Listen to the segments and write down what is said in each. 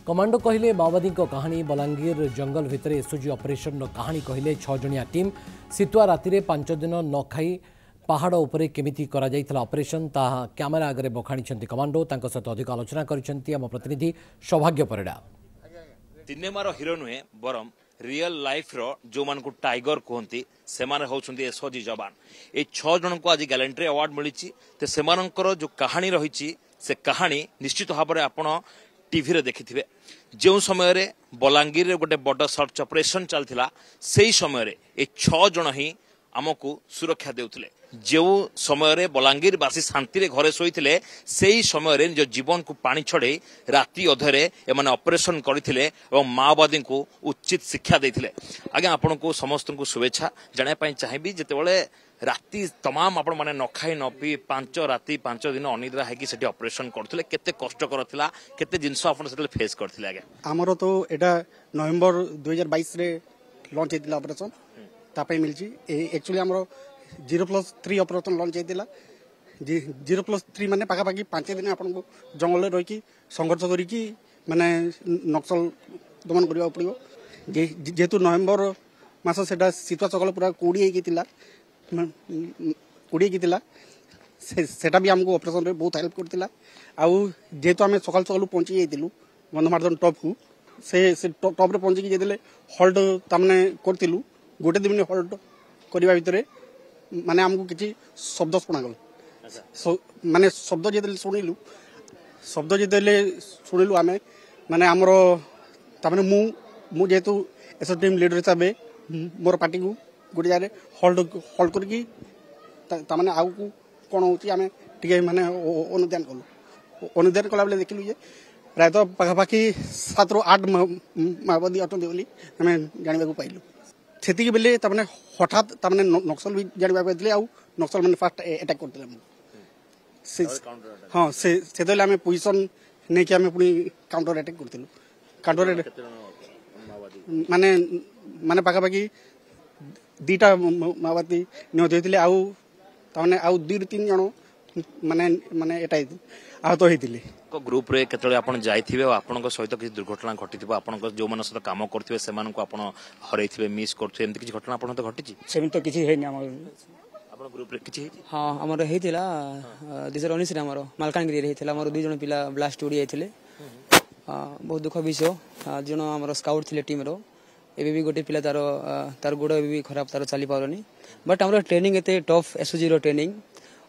Commando कहले माओवादी कहानी बलांगीर जंगल भितर एसओजी ऑपरेशन कहानी कहले 6 जणिया टीम शीतुआ राति 5 दिन न खाई पहाड़ उपरे केमिति करा जायतला ऑपरेशन ताहा कैमेरा आगे बखाणी कमांडो तांको सहित अधिक आलोचना करिसेंती हम प्रतिनिधि सौभाग्य परिडा। सिनेमार हिरो नुहे बरम रियल लाइफ रो जो मान को टाइगर कहती से होउछंती एसओजी जवान ए 6 जन को आज गैलेंट्री अवार्ड मिली तो सेमानंकर जो कहानी रही से कहानी निश्चित भाव में आपण टीवी रे देखिथिबे जो समय रे बलांगीर रे गोटे बड़ सर्च ऑपरेशन चलथिला सेही समय रे ए 6 जन ही आमको सुरक्षा देउथिले जो समय रे बलांगीर बासी शांति रे घरे सोईथिले सेही समय रे निज जीवन को पानी छड़े राति अधरे एमाने ऑपरेशन करथिले एवं माओवादी को उचित शिक्षा देथिले। आगे आपण को समस्त को शुभेच्छा जाने पई चाहिबी जेतेबेले राति तमाम आपण माने न खाई न पी 5 राति 5 दिन अनिद्रा है सेठी ऑपरेशन करथिले केते कष्ट करथिला केते जिंस आपण सेटले फेस करथिले। आगे हमरो तो एटा नवंबर 2022 रे लॉन्च हेतिला ऑपरेशन तापई मिलची एक्चुअली हमरो 0+3 ऑपरेशन लॉन्च हेतिला 0+3 माने पाखा पाखी 5 दिन आपण को जंगल रे रही की संघर्ष करी की माने नक्सल दमन करबा पड़ियो जेतु नवंबर मास सेटा शीतुआ सकल पूरा कोडी हे कितिला कोड़ी की सेटा भी हमको ऑपरेशन रे बहुत हेल्प करतिला आउ जेतो हमें सकाल सकाल पहुंची जाइतिलु गंधमार्दन टॉप को से टॉप रे पहुंची की जेदेले होल्ड तमने करतिलु गोटे दिन होल्ड करबा भितरे माने हमको किछि शब्द सुना गल माने शब्द जेदेले सुनिलु हमें माने हमरो तमने मु जेतु एसो टीम लीडर हिसाब मोर पार्टी को गोटे जारे होल्ड करके तामाने आउ को कोन होची आमे टिके माने अनुदान कलु अनुदान कला बेले देखिलु जे प्राय तो पाखापाखी 7 ରୁ 8 माओवादी अटंदी बोली हमें जानिबा को पाइलु सेति के बेले तामाने हठात तामाने नक्सल भी जानिबा पाइले आउ नक्सल माने फास्ट अटैक करते हम हां से सेतले हमें पोजीशन नै कि हमें पुनी काउंटर अटैक करतिलु काउंटर माने माने पाखापाखी दीटा माओवादी निहत होते आउ ताने आउ 2-3 जन माने माने एटा आहत होइतिले ग्रुप रे केतले आपण जाइथिबे आपनक सहित किछि दुर्घटना घटिथिबो आपनक जो मन सहित काम करथिबे सेमान को आपण हरैथिबे मिस करथिबे एंति किछि घटना आपण तो घटिछि सेम तो किछि हेनि हमर आपण ग्रुप रे किछि हेति हां हमर हेतिला 2019 रे हमर मालकानगिरी रे हेतिला हमर 2 जन पिला ब्लास्ट उडी आइथिले बहुत दुख विषय जन हमर स्काउट थिले टीम रो एबी भी गोटे पिला तार गोड़ एबी खराब तार चली पारनी बट हमर ट्रेनिंग एते टफ एसओजी रो ट्रेनिंग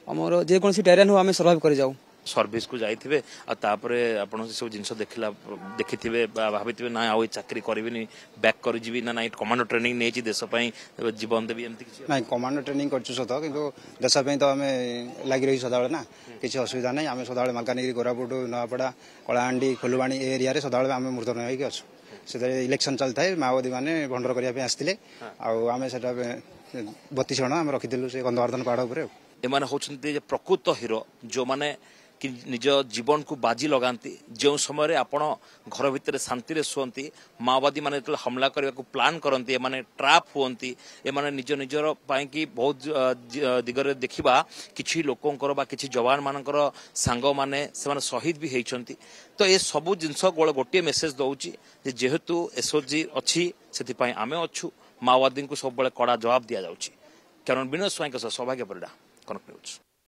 हमर जे कोनसी टेरेन हो हमें सर्वाइव कर जाऊ सर्विस को जाइथिबे आ तापरे आपण सब जिंस देखिथिबे भाबिथिबे ना आ चाकरी करबिनी बैक कर जीवी ना नाइट कमांडो ट्रेनिंग नेची देश पई जीवन देबी एमति किछि नाही कमांडो ट्रेनिंग करछु सत किंतु देश पई तो हमें लागि रही सदाळे ना किछि असुविधा नाही हमें सदाळे मालकानगिरी गोरापुट नवापड़ा कलाहांडी फुलवाणी एरिया रे सदाळे हमें मुर्दन होई के अछु से इलेक्शन चलता है माओवादी माने भंडर करने आसते आम से 32 जन आम रखिलु से गंधमार्दन पहाड़ उपर एमाने होचंती प्रकृत हिरो जो माने कि निज जीवन को बाजी लगाती जो समय आपण घर भितर शांति रे सुवंती माओवादी माने हमला करने को प्लान करती एमाने ट्रैप हुंती एमाने निज निजर पाई कि बहुत दिगरे देखिबा किछि लोकंकर बा किछि जवान मानकर सांग माने से माने शहीद भी हेइचंती तो ए सब जिंस गोटे मेसेज दउची जे जेहेतु एसओजी अछि सेति पई आमे अछु माओवादी को सब बळे कड़ा जवाब दिया जाउची कारण विनोद स्वाई सौभाग्य परिडा कनक न्यूज।